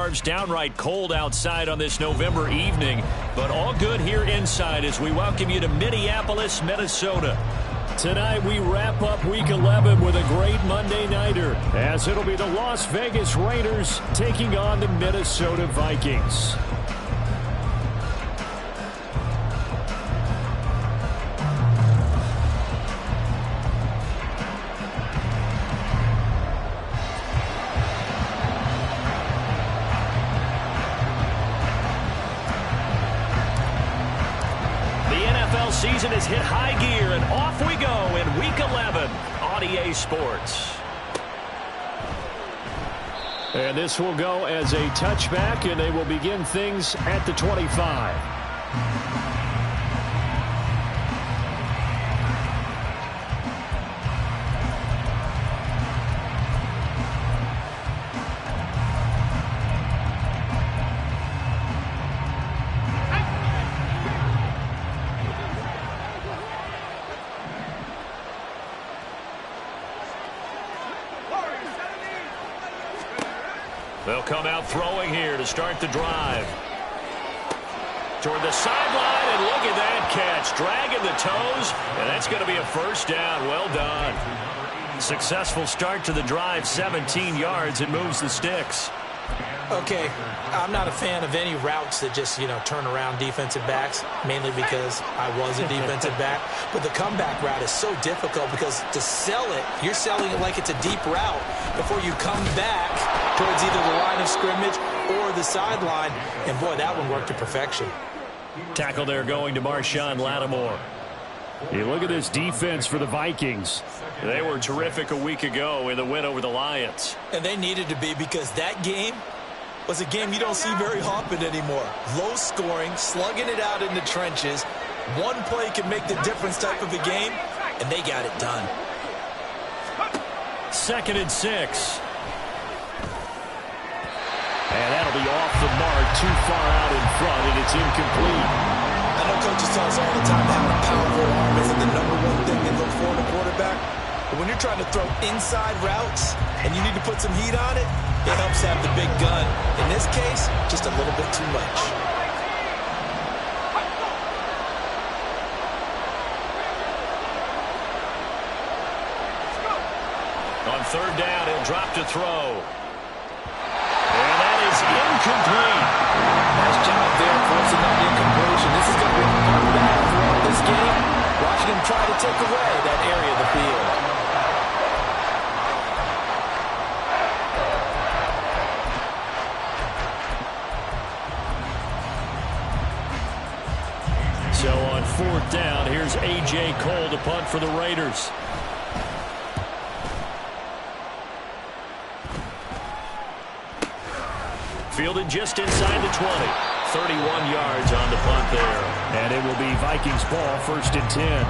scarves. Downright cold outside on this November evening, but all good here inside as we welcome you to Minneapolis, Minnesota. Tonight we wrap up Week 11 with a great Monday nighter, as it'll be the Las Vegas Raiders taking on the Minnesota Vikings. Season has hit high gear, and off we go in Week 11 on EA Sports. And this will go as a touchback, and they will begin things at the 25. They'll come out throwing here to start the drive. Toward the sideline, and look at that catch. Dragging the toes, and that's going to be a first down. Well done. Successful start to the drive, 17 yards, and moves the sticks. Okay, I'm not a fan of any routes that just, turn around defensive backs, mainly because I was a defensive back. But the comeback route is so difficult because to sell it, you're selling it like it's a deep route before you come back towards either the line of scrimmage or the sideline. And, boy, that one worked to perfection. Tackle there going to Marshawn Lattimore. Hey, look at this defense for the Vikings. They were terrific a week ago in the win over the Lions. And they needed to be, because that game was a game you don't see very often anymore. Low scoring, slugging it out in the trenches. One play can make the difference type of a game, and they got it done. 2nd and 6. And that'll be off the mark, too far out in front, and it's incomplete. I know coaches tell us all the time having a powerful arm isn't the #1 thing they look for in a quarterback. But when you're trying to throw inside routes and you need to put some heat on it, it helps have the big gun. In this case, just a little bit too much. On 3rd down, he'll drop to throw. And that is incomplete. Nice job there forcing that incompletion. This is going to be a fun battle throughout this game. Watching him try to take away that area of the field. So on 4th down, here's A.J. Cole to punt for the Raiders. Fielded just inside the 20. 31 yards on the punt there. And it will be Vikings ball, 1st and 10.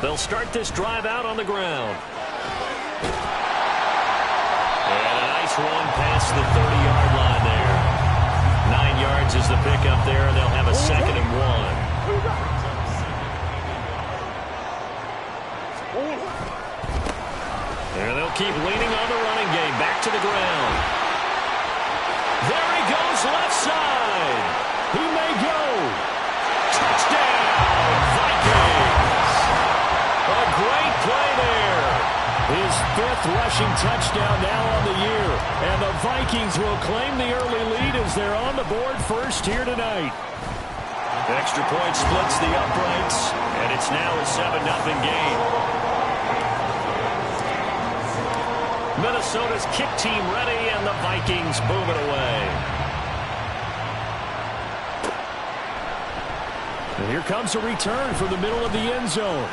They'll start this drive out on the ground. And a nice one past the 30-yard line there. 9 yards is the pickup there, and they'll have a 2nd and 1. And they'll keep leaning on the running game. Back to the ground. There he goes, left side. He may go. Touchdown, Vikings. A great play there. His 5th rushing touchdown now on the year. And the Vikings will claim the early lead as they're on the board first here tonight. Extra point splits the uprights, and it's now a 7-0 game. Minnesota's kick team ready, and the Vikings boom it away. And here comes a return from the middle of the end zone.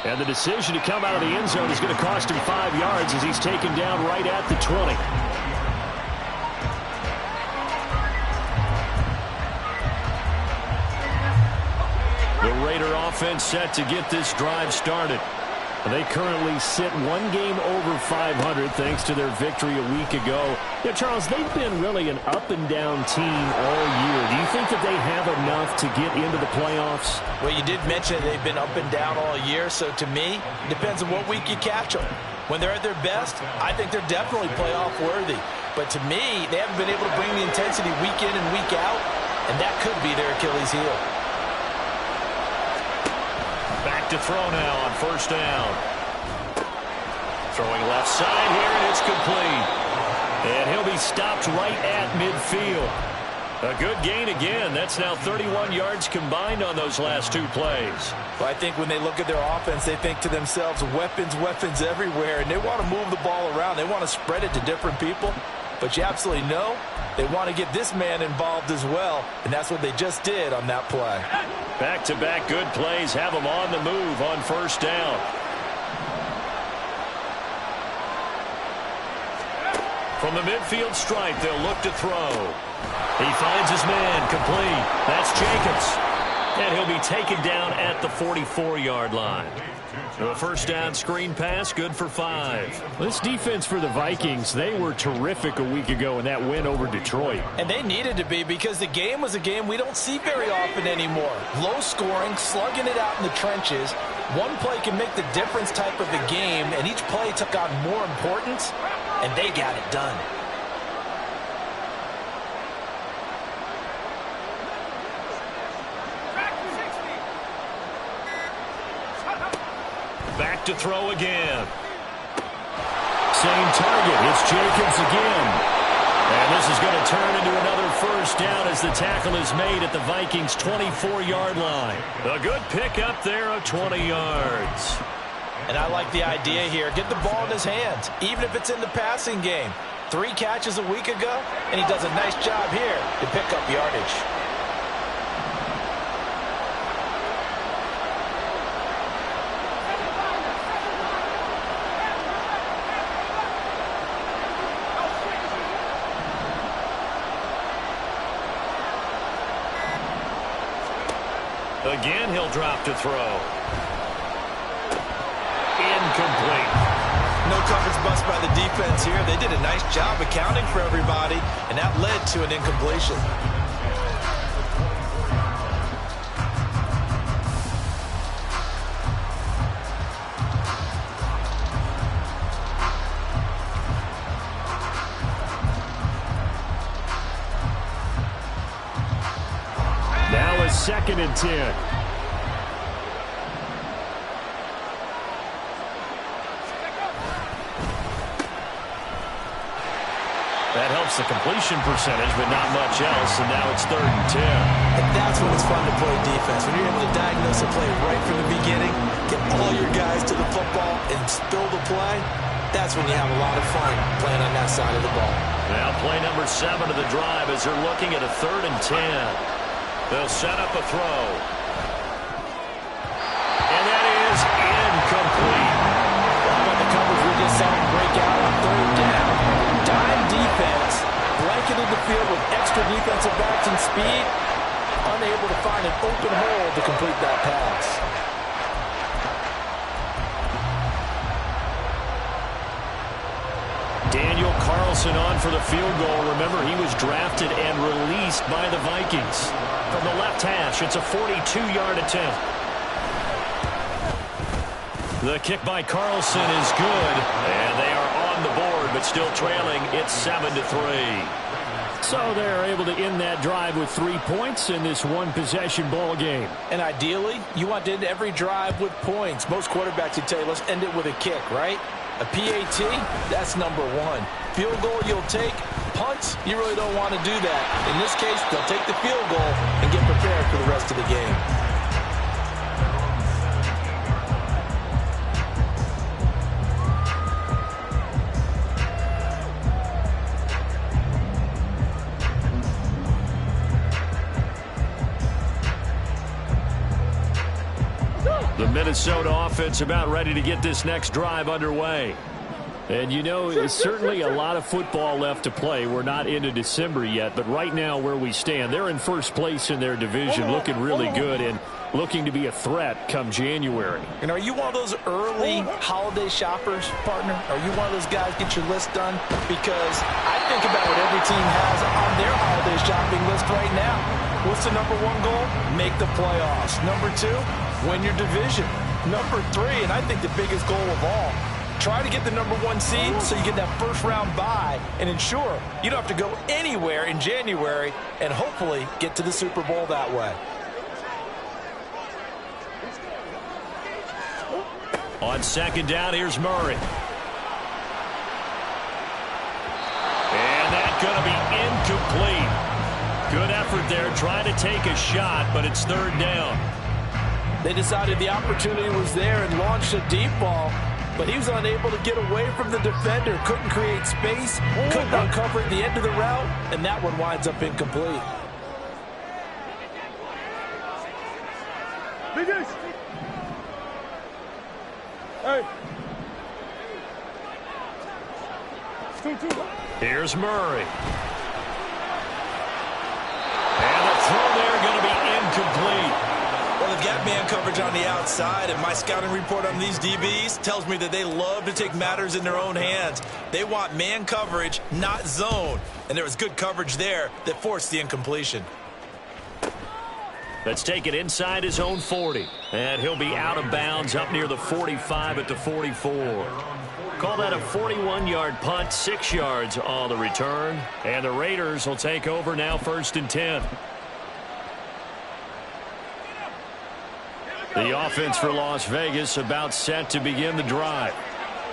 And the decision to come out of the end zone is going to cost him 5 yards as he's taken down right at the 20. The Raider offense set to get this drive started. They currently sit one game over 500 thanks to their victory a week ago. Yeah, Charles, they've been really an up-and-down team all year. Do you think that they have enough to get into the playoffs? Well, you did mention they've been up and down all year, so to me, it depends on what week you catch them. When they're at their best, I think they're definitely playoff worthy. But to me, they haven't been able to bring the intensity week in and week out, and that could be their Achilles heel. Back to throw now on first down. Throwing left side here, and it's complete. And he'll be stopped right at midfield. A good gain again. That's now 31 yards combined on those last two plays. Well, I think when they look at their offense, they think to themselves, weapons, weapons everywhere, and they want to move the ball around. They want to spread it to different people. But you absolutely know they want to get this man involved as well, and that's what they just did on that play. Back-to-back good plays have them on the move on first down. From the midfield stripe, they'll look to throw. He finds his man, complete. That's Jacobs. And he'll be taken down at the 44-yard line. A first down screen pass, good for 5. This defense for the Vikings, they were terrific a week ago in that win over Detroit. And they needed to be, because the game was a game we don't see very often anymore. Low scoring, slugging it out in the trenches. One play can make the difference type of a game, and each play took on more importance, and they got it done. Back to throw again. Same target. It's Jacobs again. And this is going to turn into another first down as the tackle is made at the Vikings' 24-yard line. A good pick up there of 20 yards. And I like the idea here. Get the ball in his hands, even if it's in the passing game. 3 catches a week ago, and he does a nice job here to pick up yardage. Again, he'll drop to throw. Incomplete. No coverage bust by the defense here. They did a nice job accounting for everybody, and that led to an incompletion. Now a 2nd and 10. That helps the completion percentage, but not much else, and now it's 3rd and 10. And that's when it's fun to play defense. When you're able to diagnose a play right from the beginning, get all your guys to the football and spill the play, that's when you have a lot of fun playing on that side of the ball. Now play number 7 of the drive as they're looking at a 3rd and 10. They'll set up a throw. And that is incomplete. How about the coverage we just saw him break out on 3rd down? Dime defense, blanketed the field with extra defensive backs and speed, unable to find an open hole to complete that pass. Daniel Carlson on for the field goal. Remember, he was drafted and released by the Vikings. From the left hash, it's a 42-yard attempt. The kick by Carlson is good, and they are on the board, but still trailing. It's 7-3. So they're able to end that drive with 3 points in this one-possession ball game. And ideally, you want to end every drive with points. Most quarterbacks would tell you, let's end it with a kick, right? A PAT, that's number 1. Field goal you'll take. Punts, you really don't want to do that. In this case, they'll take the field goal and get prepared for the rest of the game. The Minnesota offense about ready to get this next drive underway. And, you know, it's certainly a lot of football left to play. We're not into December yet, but right now where we stand, they're in first place in their division, looking really good and looking to be a threat come January. And are you one of those early holiday shoppers, partner? Are you one of those guys get your list done? Because I think about what every team has on their holiday shopping list right now. What's the number one goal? Make the playoffs. Number two, win your division. Number three, and I think the biggest goal of all, try to get the number one seed so you get that first round bye and ensure you don't have to go anywhere in January and hopefully get to the Super Bowl that way. On second down, here's Murray. And that's going to be incomplete. Good effort there, trying to take a shot, but it's third down. They decided the opportunity was there and launched a deep ball, but he was unable to get away from the defender, couldn't create space, couldn't uncover at the end of the route, and that one winds up incomplete. Hey. Here's Murray. And the throw there going to be incomplete. Well, they've got man coverage on the outside, and my scouting report on these DBs tells me that they love to take matters in their own hands. They want man coverage, not zone. And there was good coverage there that forced the incompletion. Let's take it inside his own 40. And he'll be out of bounds up near the 45 at the 44. Call that a 41-yard punt, 6 yards on the return. And the Raiders will take over now, 1st and 10. The offense for Las Vegas about set to begin the drive.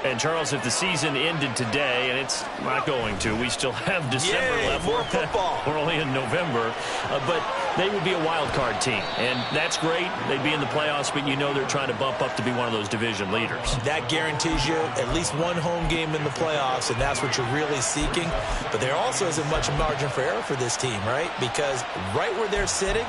And, Charles, if the season ended today, and it's not going to, we still have December left. More football. We're only in November. But they would be a wild card team. And that's great. They'd be in the playoffs, but you know they're trying to bump up to be one of those division leaders. That guarantees you at least one home game in the playoffs, and that's what you're really seeking. But there also isn't much margin for error for this team, right? Because right where they're sitting,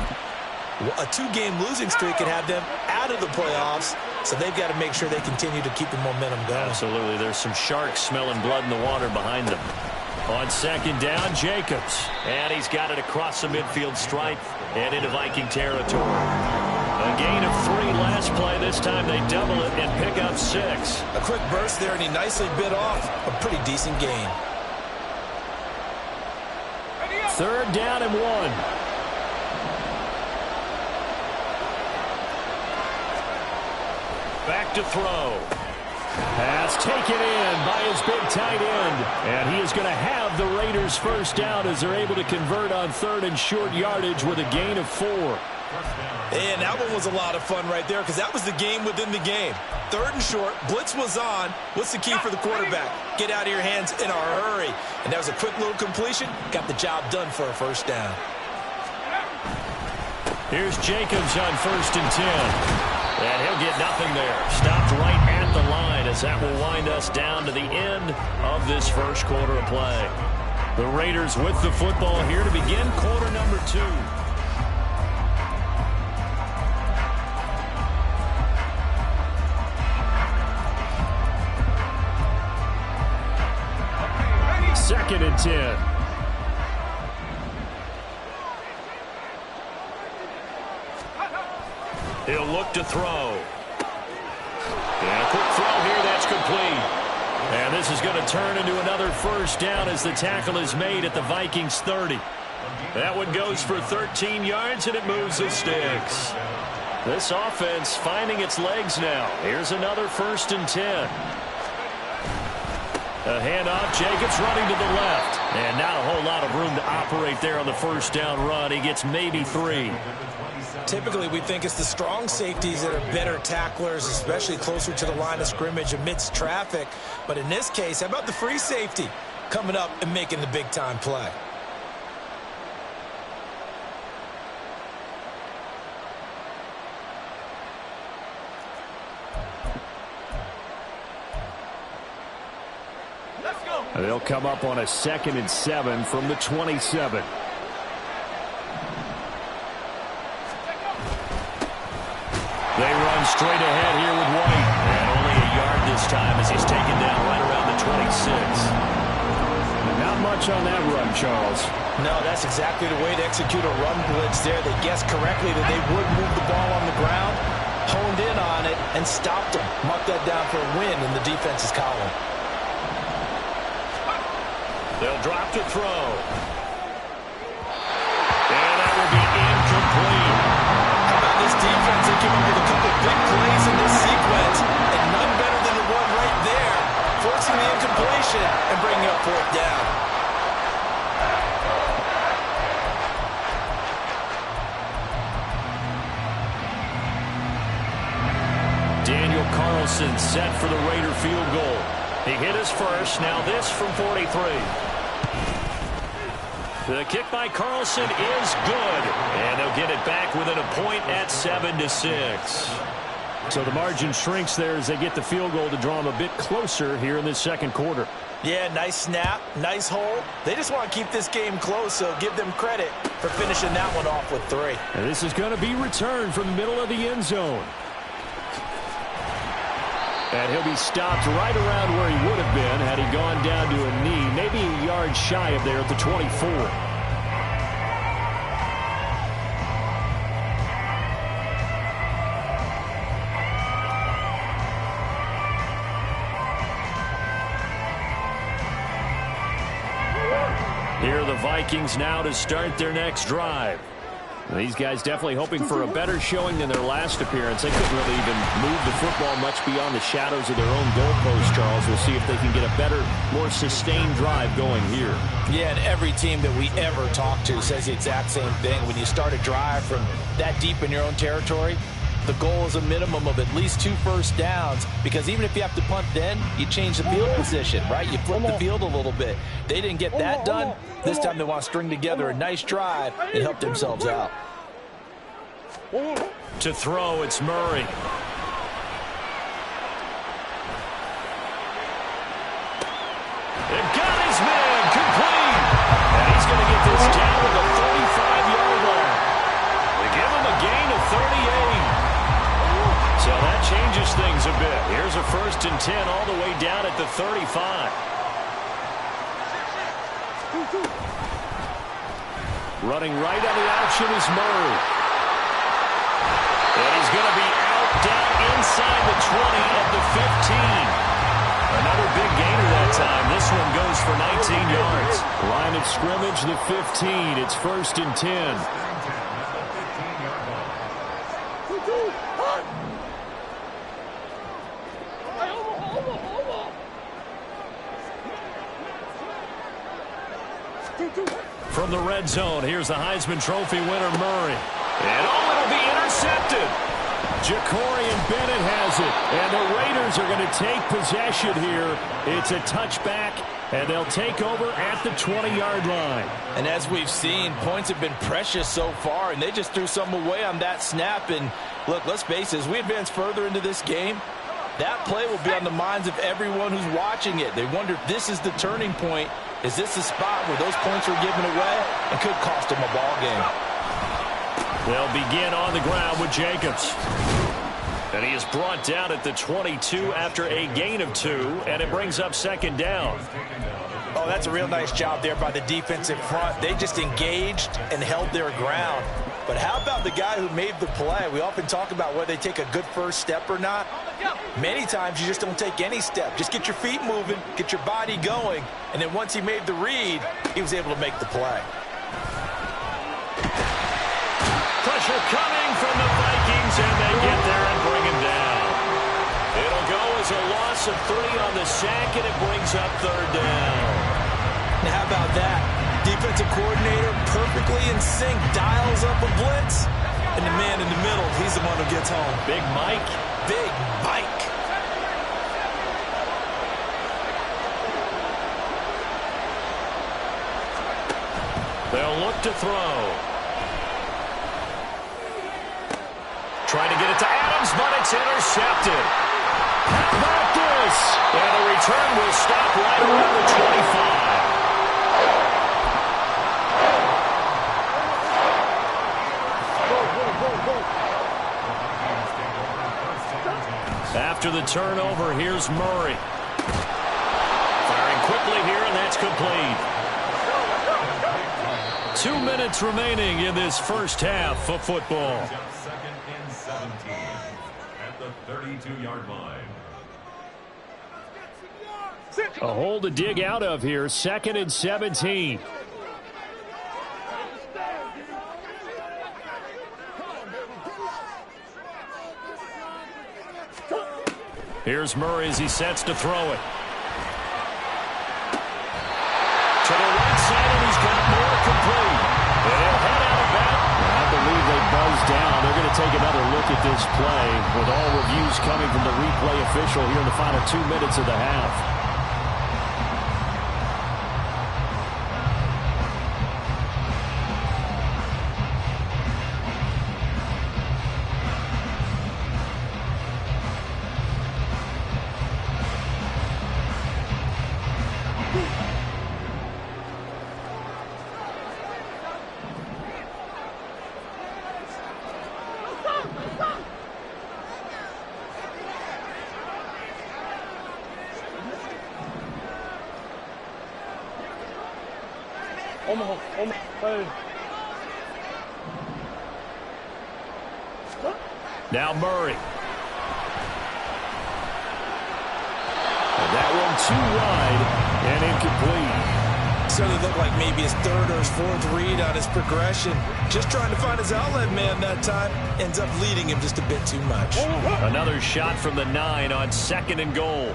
a 2-game losing streak could have them out of the playoffs, so they've got to make sure they continue to keep the momentum going. Absolutely. There's some sharks smelling blood in the water behind them. On second down, Jacobs. And he's got it across the midfield stripe and into Viking territory. A gain of 3 last play. This time they double it and pick up 6. A quick burst there, and he nicely bit off a pretty decent gain. 3rd down and 1. Back to throw. Pass taken in by his big tight end. And he is going to have the Raiders first down as they're able to convert on 3rd and short yardage with a gain of 4. And that one was a lot of fun right there because that was the game within the game. 3rd and short, blitz was on. What's the key for the quarterback? Get out of your hands in a hurry. And that was a quick little completion. Got the job done for a first down. Here's Jacobs on 1st and 10. And he'll get nothing there. Stopped right at the line as that will wind us down to the end of this first quarter of play. The Raiders with the football here to begin quarter number 2. Second and 10. He'll look to throw. And a quick throw here, that's complete. And this is going to turn into another first down as the tackle is made at the Vikings 30. That one goes for 13 yards, and it moves the sticks. This offense finding its legs now. Here's another 1st and 10. A handoff, Jacobs running to the left. And not a whole lot of room to operate there on the first down run. He gets maybe 3. Typically, we think it's the strong safeties that are better tacklers, especially closer to the line of scrimmage amidst traffic. But in this case, how about the free safety coming up and making the big-time play? They'll come up on a 2nd and 7 from the 27. They run straight ahead here with White. And only a yard this time as he's taken down right around the 26. Not much on that run, Charles. No, that's exactly the way to execute a run blitz there. They guessed correctly that they would move the ball on the ground, honed in on it, and stopped them. Mark that down for a win in the defense's column. They'll drop to throw. And that will be incomplete. How about this defense? They came up with a couple big plays in this sequence, and none better than the one right there, forcing the incompletion and bringing up fourth down. Daniel Carlson set for the Raider field goal. He hit his first. Now this from 43. The kick by Carlson is good. And they'll get it back within a point at 7-6. So the margin shrinks there as they get the field goal to draw them a bit closer here in this second quarter. Yeah, nice snap, nice hole. They just want to keep this game close, so give them credit for finishing that one off with 3. And this is going to be returned from the middle of the end zone. And he'll be stopped right around where he would have been had he gone down to a knee, maybe a yard shy of there at the 24. Here are the Vikings now to start their next drive. These guys definitely hoping for a better showing than their last appearance. They couldn't really even move the football much beyond the shadows of their own goalpost, Charles. We'll see if they can get a better, more sustained drive going here. Yeah, and every team that we ever talk to says the exact same thing. When you start a drive from that deep in your own territory, the goal is a minimum of at least 2 first downs, because even if you have to punt then, you change the field position, right? You flip the field a little bit. They didn't get that done. This time they want to string together a nice drive and help themselves out. To throw, it's Murray. They've got his man, complete. And he's going to get this down to the 35-yard line. They give him a gain of 38. So that changes things a bit. Here's a 1st and 10 all the way down at the 35. Running right on the option is Murray. And he's going to be out down inside the 20 at the 15. Another big gainer that time. This one goes for 19 yards. Line of scrimmage, the 15. It's 1st and 10. From the red zone, here's the Heisman Trophy winner, Murray. And it'll be intercepted. Jacorian Bennett has it. And the Raiders are going to take possession here. It's a touchback, and they'll take over at the 20-yard line. And as we've seen, points have been precious so far, and they just threw some away on that snap. And look, let's face it, as we advance further into this game, that play will be on the minds of everyone who's watching it. They wonder if this is the turning point. Is this the spot where those points were given away and could cost them a ball game? They'll begin on the ground with Jacobs. And he is brought down at the 22 after a gain of 2, and it brings up 2nd down. Oh, that's a real nice job there by the defensive front. They just engaged and held their ground. But how about the guy who made the play? We often talk about whether they take a good first step or not. Many times you just don't take any step. Just get your feet moving, get your body going, and then once he made the read, he was able to make the play. Pressure coming from the Vikings, and they get there and bring him down. It'll go as a loss of 3 on the sack, and it brings up 3rd down. Now, how about that? Defensive coordinator perfectly in sync, dials up a blitz, and the man in the middle, he's the one who gets home. Big Mike. Big Mike. They'll look to throw. Trying to get it to Adams, but it's intercepted. How about this? And the return will stop right around the 25. After the turnover, here's Murray. complete. 2 minutes remaining in this first half of football. Second and 17 at the 32-yard line. A hole to dig out of here. 2nd and 17. Here's Murray as he sets to throw it. To the right side, and he's got more complete. And he'll head out of bounds. I believe they buzzed down. They're going to take another look at this play with all reviews coming from the replay official here in the final 2 minutes of the half. Now Murray. And that one too wide and incomplete. Certainly looked like maybe his third or his fourth read on his progression. Just trying to find his outlet man that time. Ends up leading him just a bit too much. Another shot from the 9 on 2nd and goal.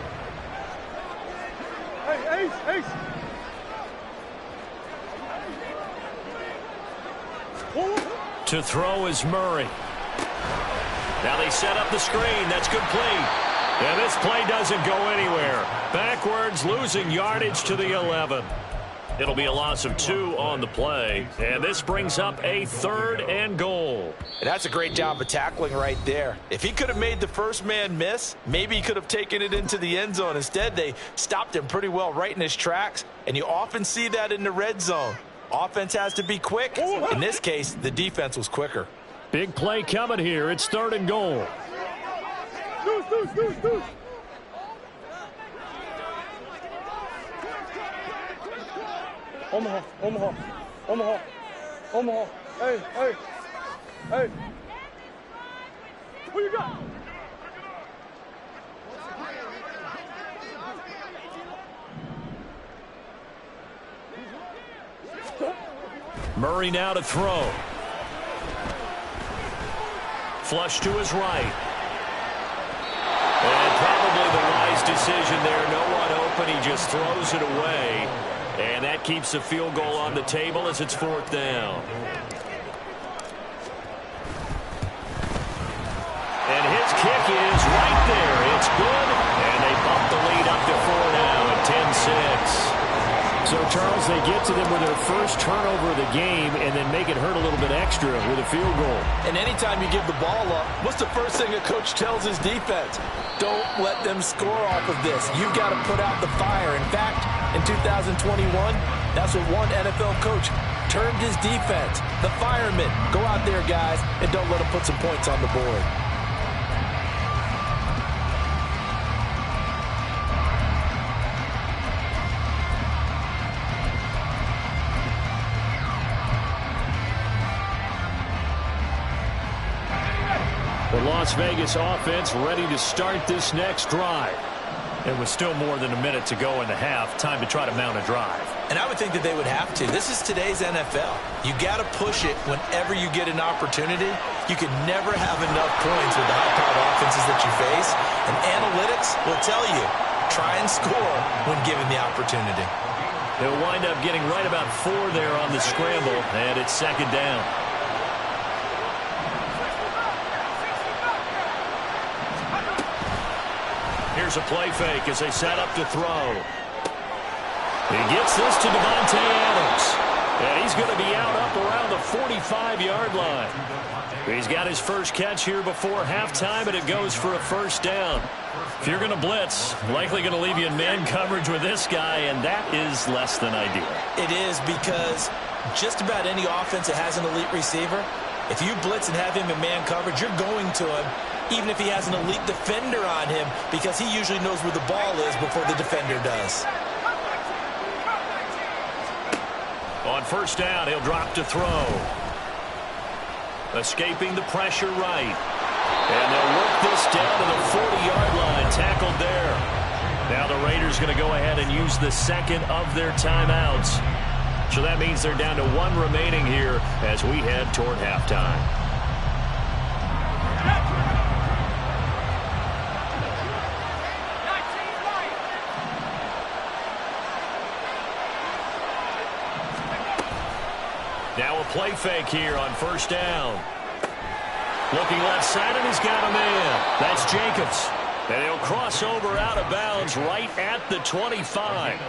Ace. To throw is Murray. Now they set up the screen. That's complete. And this play doesn't go anywhere. Backwards, losing yardage to the 11. It'll be a loss of 2 on the play. And this brings up a 3rd and goal. And that's a great job of tackling right there. If he could have made the first man miss, maybe he could have taken it into the end zone. Instead, they stopped him pretty well right in his tracks. And you often see that in the red zone. Offense has to be quick. In this case, the defense was quicker. Big play coming here. It's 3rd and goal. Omaha. Hey. Who you got? Murray now to throw. Flush to his right. And probably the wise decision there. No one open. He just throws it away. And that keeps the field goal on the table as it's 4th down. And his kick is right there. It's good. And they bump the lead up to 4 now at 10-6. So, Charles, they get to them with their first turnover of the game and then make it hurt a little bit extra with a field goal. And anytime you give the ball up, what's the first thing a coach tells his defense? Don't let them score off of this. You've got to put out the fire. In fact, in 2021, that's what one NFL coach termed his defense. The firemen. Go out there, guys, and don't let them put some points on the board. The Las Vegas offense ready to start this next drive. And with still more than a minute to go in the half, time to try to mount a drive. And I would think that they would have to. This is today's NFL. You got to push it whenever you get an opportunity. You can never have enough points with the high-powered offenses that you face. And analytics will tell you, try and score when given the opportunity. They'll wind up getting right about 4 there on the scramble, and it's 2nd down. Here's a play fake as they set up to throw. He gets this to Devontae Adams. And he's going to be out up around the 45-yard line. He's got his first catch here before halftime, and it goes for a 1st down. If you're going to blitz, likely going to leave you in man coverage with this guy, and that is less than ideal. It is, because just about any offense that has an elite receiver, if you blitz and have him in man coverage, you're going to him, even if he has an elite defender on him, because he usually knows where the ball is before the defender does. On first down, he'll drop to throw. Escaping the pressure right. And they'll work this down to the 40-yard line. Tackled there. Now the Raiders going to go ahead and use the second of their timeouts. So that means they're down to one remaining here as we head toward halftime. Now a play fake here on first down. Looking left side, and he's got a man. That's Jacobs. And he'll cross over out of bounds right at the 25.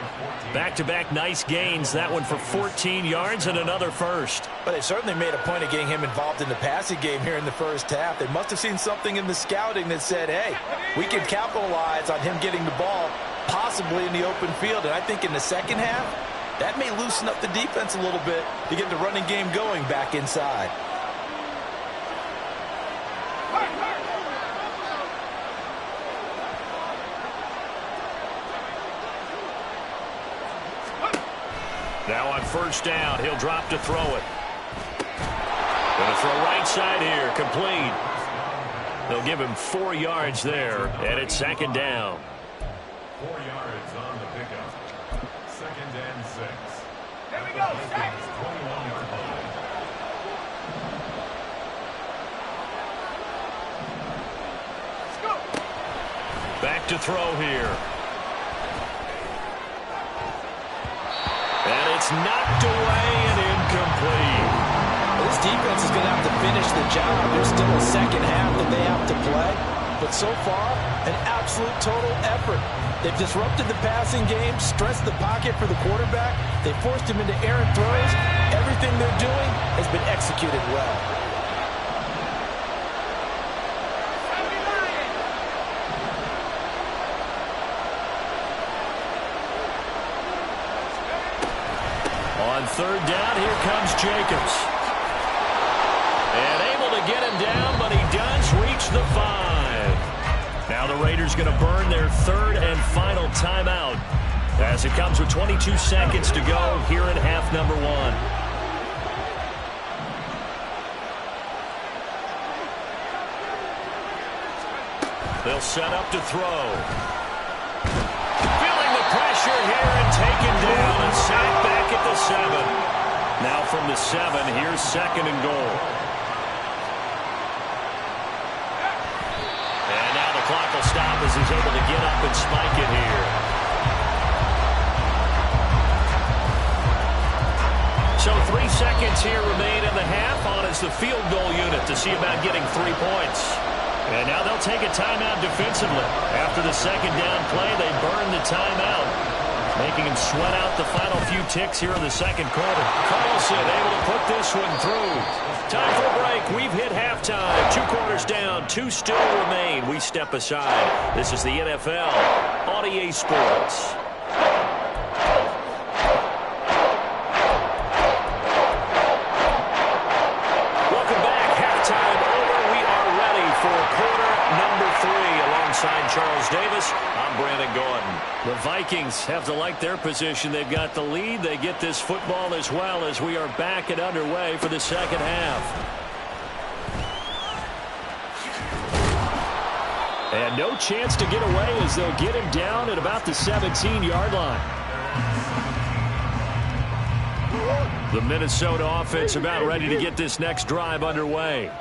Back-to-back nice gains. That one for 14 yards and another first. But they certainly made a point of getting him involved in the passing game here in the first half. They must have seen something in the scouting that said, hey, we can capitalize on him getting the ball possibly in the open field. And I think in the second half, that may loosen up the defense a little bit to get the running game going back inside. Now on first down, he'll drop to throw it. Going to throw right side here, complete. They'll give him 4 yards there, and it's second down. 4 yards on the pickup. Second and 6. Here we go, set. 21-yard line. Let's go. Back to throw here. And it's knocked away and incomplete. Well, this defense is going to have to finish the job. There's still a second half that they have to play. But so far, an absolute total effort. They've disrupted the passing game, stressed the pocket for the quarterback. They forced him into errant throws. Everything they're doing has been executed well. On third down, here comes Jacobs. And able to get him down, but he does reach the 5. Now the Raiders going to burn their third and final timeout as it comes with 22 seconds to go here in half number 1. They'll set up to throw. Feeling the pressure here and taken down and sacked back at the 7. Now from the 7, here's second and goal. And now the clock will stop as he's able to get up and spike it here. So 3 seconds here remain in the half on as the field goal unit to see about getting 3 points. And now they'll take a timeout defensively. After the second down play, they burn the timeout, making him sweat out the final few ticks here in the second quarter. Carlson able to put this one through. Time for a break. We've hit halftime. 2 quarters down, 2 still remain. We step aside. This is the NFL on EA Sports. Charles Davis, I'm Brandon Gordon. The Vikings have to like their position. They've got the lead. They get this football as well as we are back and underway for the second half. And no chance to get away as they'll get him down at about the 17-yard line. The Minnesota offense about ready to get this next drive underway.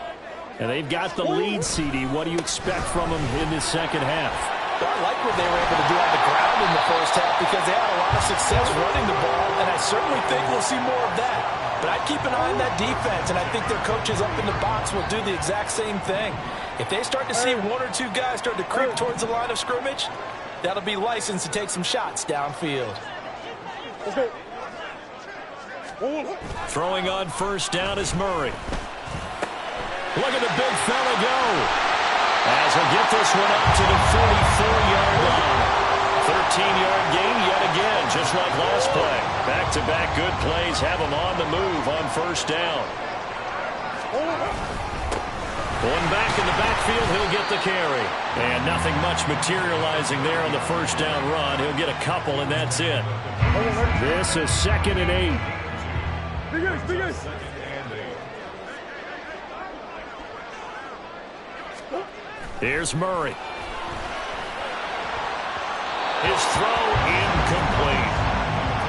And they've got the lead, CD. What do you expect from them in this second half? Well, I like what they were able to do on the ground in the first half because they had a lot of success running the ball, and I certainly think we'll see more of that. But I'd keep an eye on that defense, and I think their coaches up in the box will do the exact same thing. If they start to see 1 or 2 guys start to creep towards the line of scrimmage, that'll be licensed to take some shots downfield. Let's go. Throwing on first down is Murray. Look at the big fella go. As he'll get this one up to the 44-yard line. 13-yard gain yet again, just like last play. Back-to-back good plays have him on the move on first down. Going back in the backfield, he'll get the carry. And nothing much materializing there on the first down run. He'll get a couple, and that's it. This is 2nd and 8. Second and 8. Here's Murray. His throw incomplete.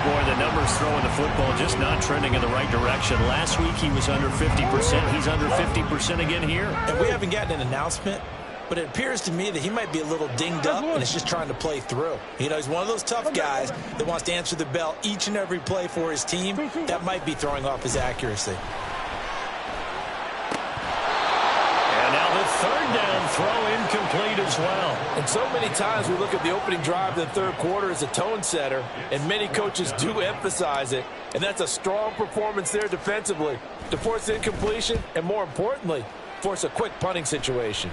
Boy, the numbers throwing the football just not trending in the right direction. Last week he was under 50%. He's under 50% again here. And we haven't gotten an announcement, but it appears to me that he might be a little dinged up and is just trying to play through. You know, he's one of those tough guys that wants to answer the bell each and every play for his team. That might be throwing off his accuracy. And now the third down throw incomplete as well. And so many times we look at the opening drive of the third quarter as a tone setter, and many coaches do emphasize it. And that's a strong performance there defensively to force incompletion and, more importantly, force a quick punting situation.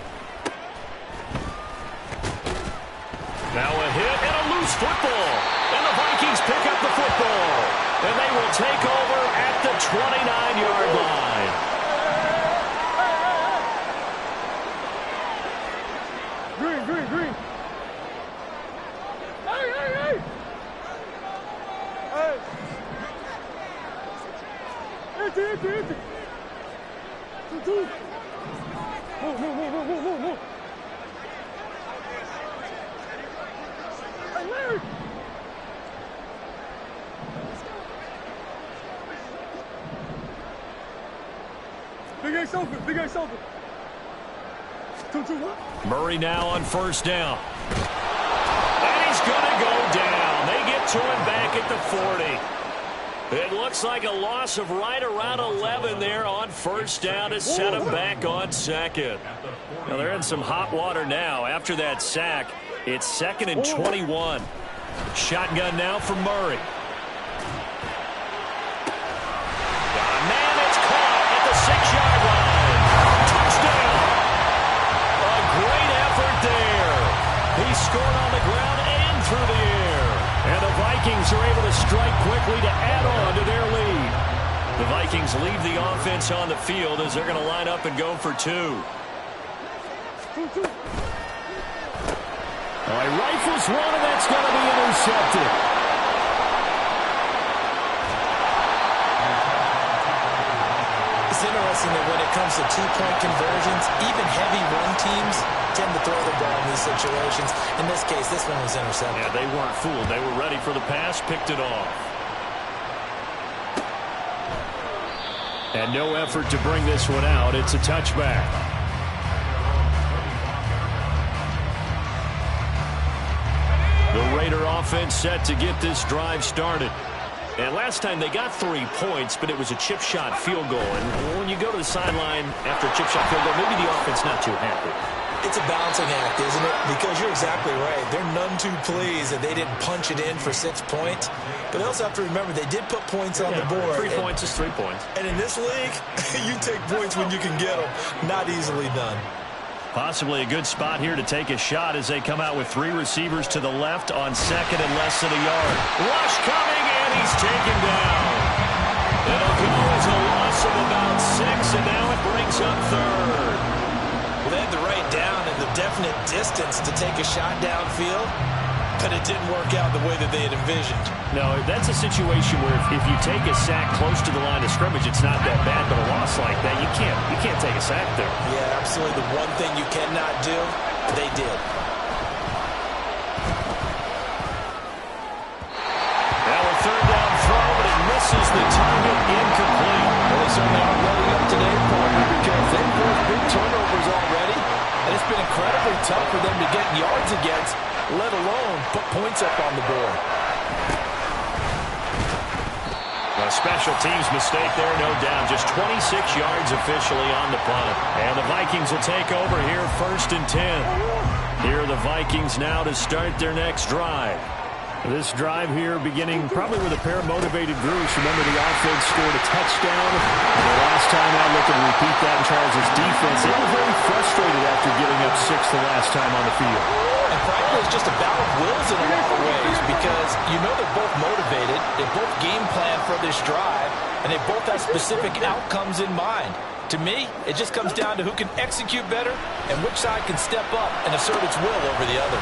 Now a hit and a loose football. And the Vikings pick up the football. And they will take over at the 29-yard line. Green. Hey. Empty. Two. Move. Hey, Larry. Big Ace open. 2-1. Murray now on first down. And he's going to go down. They get to him back at the 40. It looks like a loss of right around 11 there on first down to set him back on second. Now they're in some hot water now. After that sack, it's 2nd and 21. Shotgun now for Murray. Man, it's caught at the 6-yard line. Touchdown. A great effort there. He scored on the ground and through the air. And the Vikings are able to strike quickly to add on to their lead. The Vikings leave the offense on the field as they're going to line up and go for 2. He rifles one, and that's going to be intercepted. It's interesting that when it comes to two-point conversions, even heavy run teams tend to throw the ball in these situations. In this case, this one was intercepted. Yeah, they weren't fooled. They were ready for the pass, picked it off. And no effort to bring this one out. It's a touchback. The Raider offense set to get this drive started. And last time they got 3 points, but it was a chip shot field goal. And when you go to the sideline after a chip shot field goal, maybe the offense not too happy. It's a balancing act, isn't it? Because you're exactly right. They're none too pleased that they didn't punch it in for 6 points. But they also have to remember they did put points on the board. 3 points is 3 points. And in this league, you take points when you can get them. Not easily done. Possibly a good spot here to take a shot as they come out with 3 receivers to the left on 2nd and less than a yard. Rush coming, and he's taken down. It'll go as a loss of about 6, and now it brings up 3rd. Well, they had the right down and the definite distance to take a shot downfield, but it didn't work out the way that they had envisioned. No, that's a situation where if you take a sack close to the line of scrimmage, it's not that bad, but a loss like that, you can't take a sack there. Yeah, absolutely. The one thing you cannot do, they did. Now a 3rd down throw, but it misses the target, incomplete. Well, they certainly are loading up today, partner, because they've forced big turnovers already, and it's been incredibly tough for them to get yards against, let alone put points up on the board. A special teams mistake there, no doubt. Just 26 yards officially on the punt. And the Vikings will take over here 1st and 10. Here are the Vikings now to start their next drive. This drive here beginning probably with a pair of motivated groups. Remember, the offense scored a touchdown. And the last time I look and repeat that in Charles' defense, they were very frustrated after giving up 6 the last time on the field. And frankly, it's just a battle of wills in a lot of ways because you know they're both motivated, they both game plan for this drive, and they both have specific outcomes in mind. To me, it just comes down to who can execute better and which side can step up and assert its will over the other.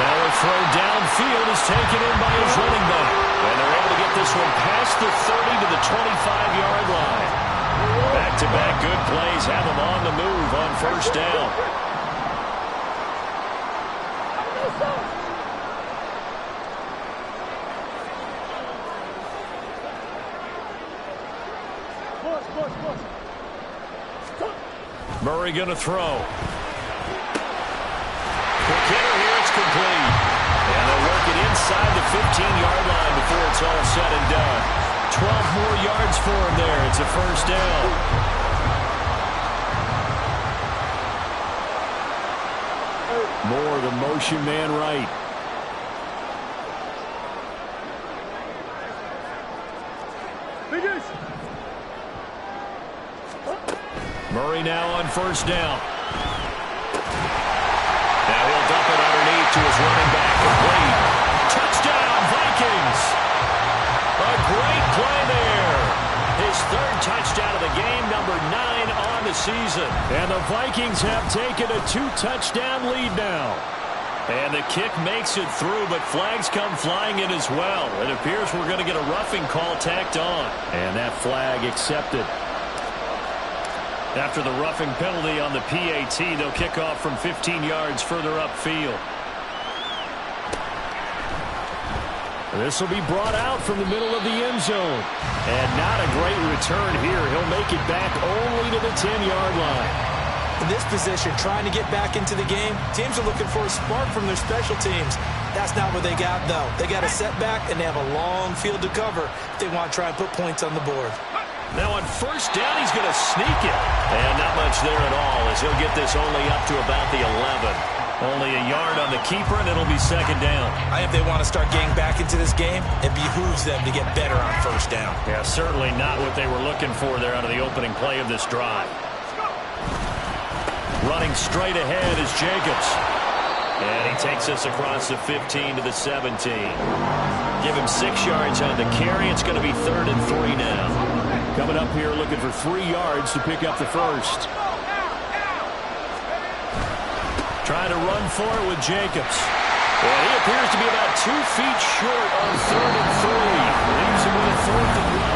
Now a throw downfield is taken in by his running back. And they're able to get this one past the 30 to the 25 back good plays have them on the move on first down. Murray going to throw. Quick hitter here, it's complete. And they'll work it inside the 15-yard line before it's all said and done. 12 more yards for him there. It's a first down. More the motion man right. Murray now on first down. Now he'll dump it underneath to his running back. Complete. Touchdown, Vikings. A great play there. His third touchdown of the game, number 9 on the season. And the Vikings have taken a 2-touchdown lead now. And the kick makes it through, but flags come flying in as well. It appears we're going to get a roughing call tacked on. And that flag accepted. After the roughing penalty on the PAT, they'll kick off from 15 yards further upfield. This will be brought out from the middle of the end zone. And not a great return here. He'll make it back only to the 10-yard line. In this position, trying to get back into the game, teams are looking for a spark from their special teams. That's not what they got, though. They got a setback, and they have a long field to cover if they want to try and put points on the board. Now on first down, he's going to sneak it. And not much there at all, as he'll get this only up to about the 11. Only a yard on the keeper, and it'll be second down. If they want to start getting back into this game, it behooves them to get better on first down. Yeah, certainly not what they were looking for there out of the opening play of this drive. Running straight ahead is Jacobs. And he takes us across the 15 to the 17. Give him 6 yards on the carry. It's going to be 3rd and 3 now. Coming up here looking for 3 yards to pick up the first. Trying to run for it with Jacobs. And he appears to be about 2 feet short on 3rd and 3. Leaves him with a 4th and 1.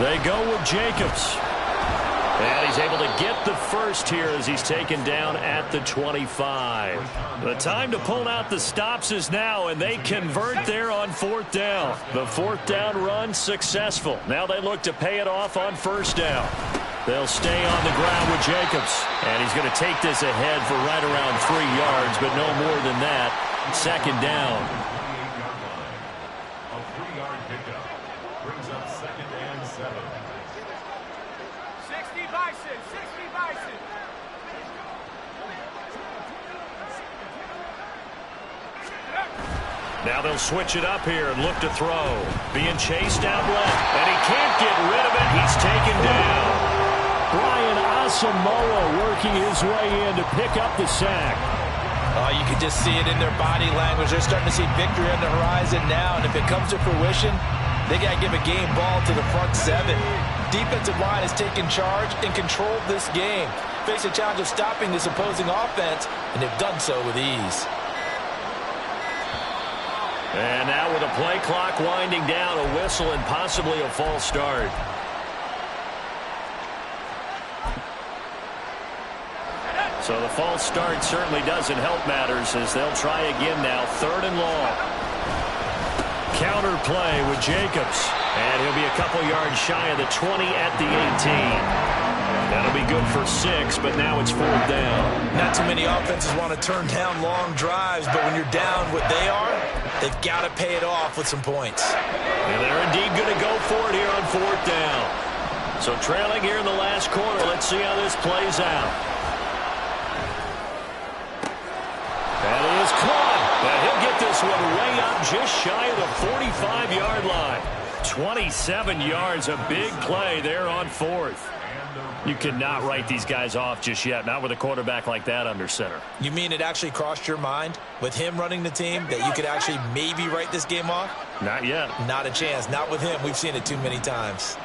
They go with Jacobs. And he's able to get the first here as he's taken down at the 25. The time to pull out the stops is now, and they convert there on 4th down. The 4th down run successful. Now they look to pay it off on first down. They'll stay on the ground with Jacobs. And he's going to take this ahead for right around 3 yards, but no more than that. Second down. A 3-yard pickup brings up 2nd and 7. 60 Bison, 60 Bison. Now they'll switch it up here and look to throw. Being chased out left, and he can't get rid of it. He's taken down. Brian Asamoah working his way in to pick up the sack. Oh, you can just see it in their body language. They're starting to see victory on the horizon now, and if it comes to fruition, they got to give a game ball to the front 7. Defensive line has taken charge and controlled this game. Face a challenge of stopping this opposing offense, and they've done so with ease. And now with a play clock winding down, a whistle and possibly a false start. So the false start certainly doesn't help matters as they'll try again now. 3rd and long. Counter play with Jacobs. And he'll be a couple yards shy of the 20 at the 18. That'll be good for 6, but now it's 4th down. Not too many offenses want to turn down long drives, but when you're down what they are, they've got to pay it off with some points. And they're indeed going to go for it here on 4th down. So trailing here in the last quarter. Let's see how this plays out. And it is caught. And he'll get this one way up just shy of the 45-yard line. 27 yards, a big play there on 4th. You cannot write these guys off just yet, not with a quarterback like that under center. You mean it actually crossed your mind with him running the team that you could actually maybe write this game off? Not yet. Not a chance. Not with him. We've seen it too many times.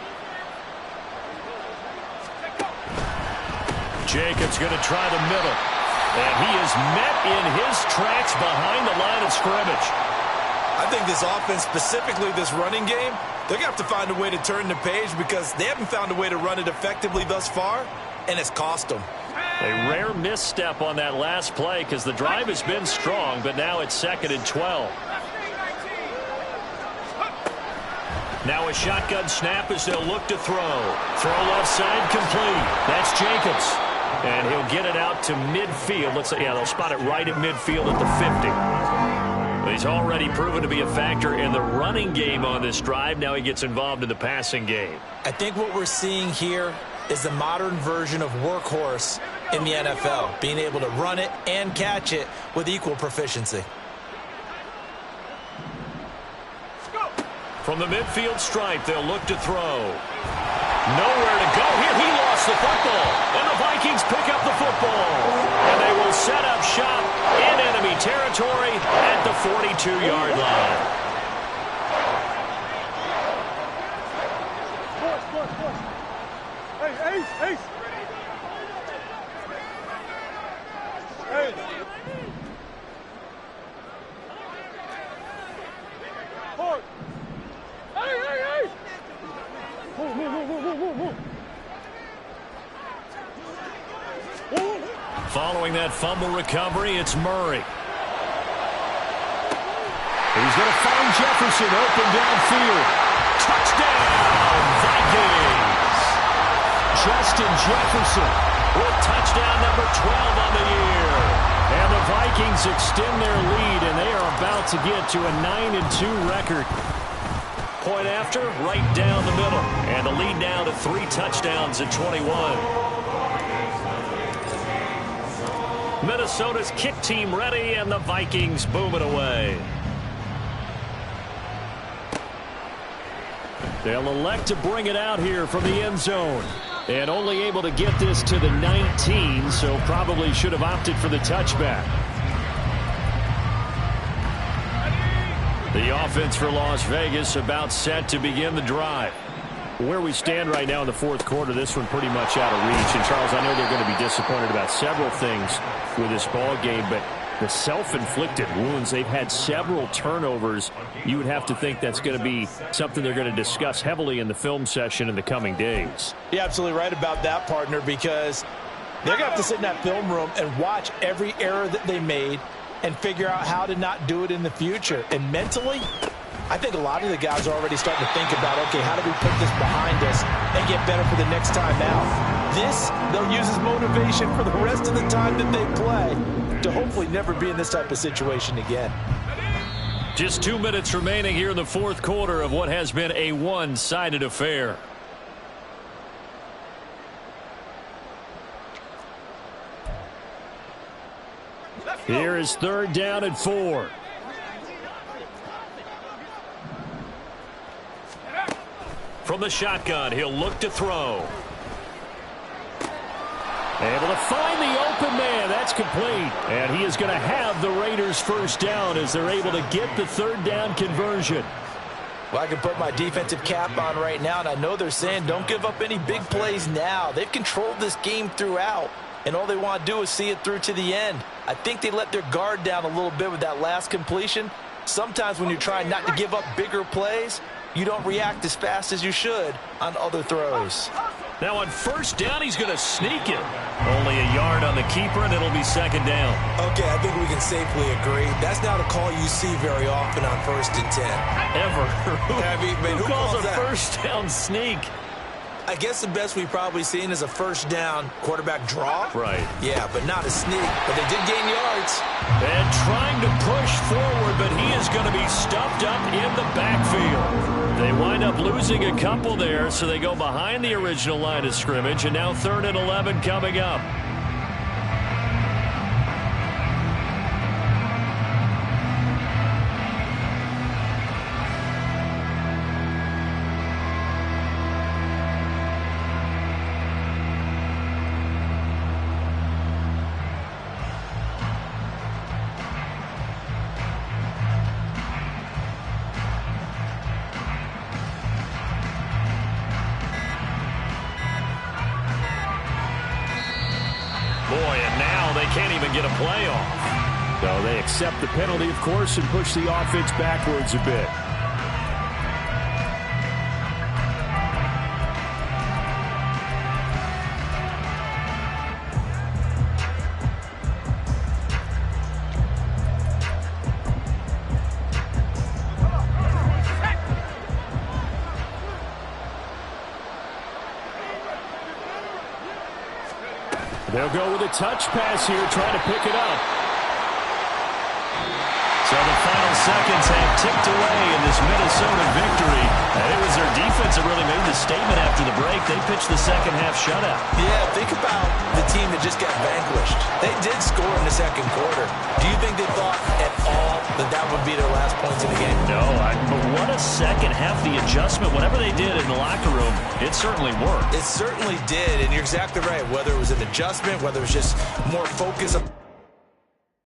Jacobs going to try the middle. And he is met in his tracks behind the line of scrimmage. I think this offense, specifically this running game, they're going to have to find a way to turn the page because they haven't found a way to run it effectively thus far, and it's cost them. A rare misstep on that last play because the drive has been strong, but now it's 2nd and 12. Now a shotgun snap as they'll look to throw. Throw left side complete. That's Jacobs. And he'll get it out to midfield. Looks like, yeah, they'll spot it right at midfield at the 50. He's already proven to be a factor in the running game on this drive. Now he gets involved in the passing game. I think what we're seeing here is the modern version of workhorse in the NFL, being able to run it and catch it with equal proficiency. From the midfield stripe, they'll look to throw. Nowhere to go here. He lost the football. And the Vikings pick up the football. And they will set up shop in enemy territory at the 42-yard line. Hey, Ace, Ace. Hey. Forward. Hey. Move. Following that fumble recovery, it's Murray. He's going to find Jefferson open downfield. Touchdown, Vikings! Justin Jefferson with touchdown number 12 on the year. And the Vikings extend their lead, and they are about to get to a 9-2 record. Point after, right down the middle. And the lead now to 3 touchdowns at 21. Minnesota's kick team ready, and the Vikings boom it away. They'll elect to bring it out here from the end zone. And only able to get this to the 19, so probably should have opted for the touchback. The offense for Las Vegas about set to begin the drive. Where we stand right now in the fourth quarter, this one pretty much out of reach. And, Charles, I know they're going to be disappointed about several things with this ball game, but the self-inflicted wounds, they've had several turnovers. You would have to think that's going to be something they're going to discuss heavily in the film session in the coming days. You're absolutely right about that, partner, because they're going to have to sit in that film room and watch every error that they made and figure out how to not do it in the future. And mentally, I think a lot of the guys are already starting to think about, okay, how do we put this behind us and get better for the next time out? This, they'll use as motivation for the rest of the time that they play to hopefully never be in this type of situation again. Just 2 minutes remaining here in the fourth quarter of what has been a one-sided affair. Here is 3rd down and 4. From the shotgun, he'll look to throw. Able to find the open man. That's complete. And he is going to have the Raiders first down as they're able to get the 3rd down conversion. Well, I can put my defensive cap on right now, and I know they're saying don't give up any big plays now. They've controlled this game throughout, and all they want to do is see it through to the end. I think they let their guard down a little bit with that last completion. Sometimes when you're trying not to give up bigger plays, you don't react as fast as you should on other throws. Now on 1st down, he's going to sneak it. Only a yard on the keeper, and it'll be 2nd down. Okay, I think we can safely agree. That's not a call you see very often on 1st and 10. Ever. Who Who calls a that? 1st down sneak? I guess the best we've probably seen is a 1st down quarterback draw. Right. Yeah, but not a sneak. But they did gain yards. And trying to push forward, but he is going to be stuffed up in the backfield. They wind up losing a couple there, so they go behind the original line of scrimmage, and now 3rd and 11 coming up. can't even get a play off. So they accept the penalty, of course, and push the offense backwards a bit. They'll go with a touch pass here, trying to pick it up. So the final seconds have ticked away in this Minnesota victory. And it was their defense that really made the statement after the break. They pitched the second half shutout. Yeah, think about the team that just got vanquished. They did score in the second quarter. Do you think they thought at all that that would be their last points in the game? No, but what a second half. The adjustment, whatever they did in the locker room, it certainly worked. It certainly did, and you're exactly right. Whether it was an adjustment, whether it was just more focus.